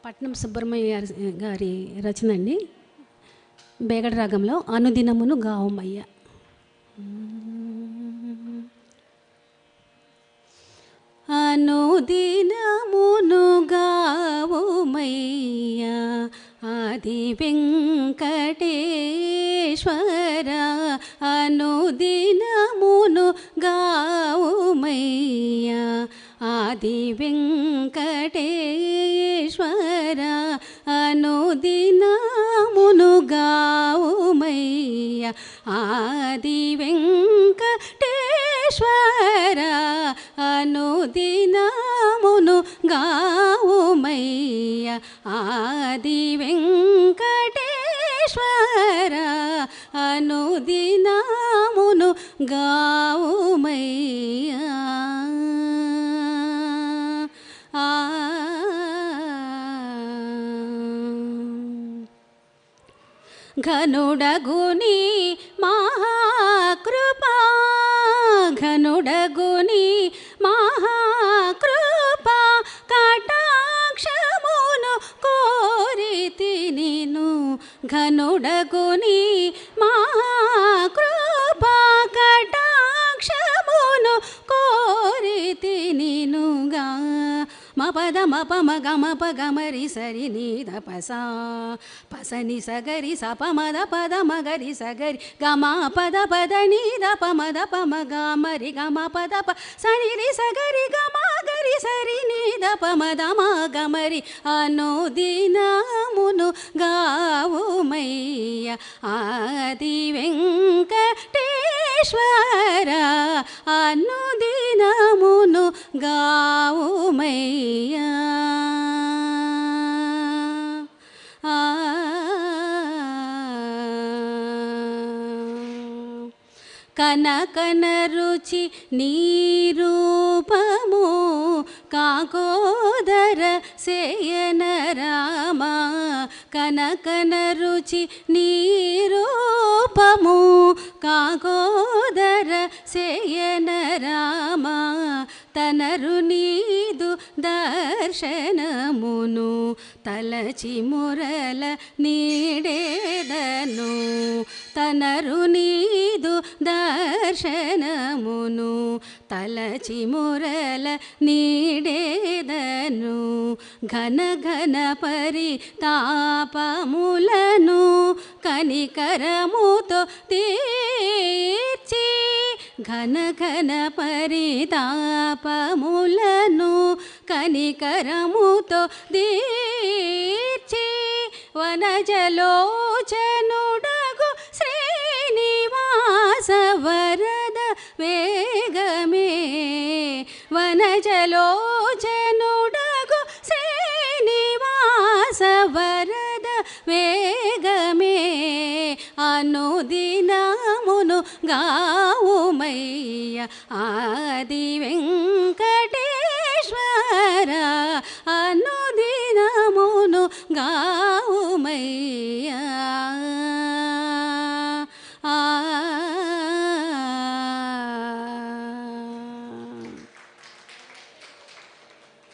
పట్నం సుబ్రహ్మణ్య గారి రచన అండి. బేగడ రాగంలో అనుదినమును గావుమయ్య. అనుదినమును గావుమయ్య ఆది వెంకటేశ్వర, అనుదినమును గావుమయ్య ఆది వెంకటేశ్వర, అనుదినమును గావుమయ్య ఆది వెంకటేశ్వర, అనుదినమును గావుమయ్య ఆది వెంకటేశ్వర, అనుదినమును గావుమయ్య. ఘనుడగుని మహాకృపా, ఘనుడగుని మహాకృపా, కటాక్షమును కోరితి నిను, ఘనుడగుని మహాకృపా, కటాక్షమును కోరితి నినుగా. మపద మప మగ మప గమరి సరి ని ద పసా పసని సగరి సప మద పద మగరి సగరి గమ పద పద ని ద ప మద ప మగ మరి గమ పద ప సని రి సగరి గమ గరి సరి ని ద ప మద మ గమరి. అనుదినమును గావుమయ్య ఆది వెంకటేశ్వర, అనుదినమును గావుమయ్య. కనకన రుచి నీరూపము, కాకోదర శయన రామ, కనకన రుచి నీరూపము, కాకోదర శయన రామ, తనరు నీదు దర్శనమును తలచి మురల నీడేదను, తనరు నీదు దర్శనమును తలచి మురల నీడేదను, ఘన ఘన పరితాపములను కనికరముతో తీర్చి, ఘన ఘన పరితాపములను కనికరముతో తీర్చి, వనజలోచనుడగు శ్రీనివాస వరద వేగమే, వనజలోచనుడగు శ్రీనివాస వరద వేగమే, అనుదినమును గావుమయ్య ఆది వెంకటేశ్వర,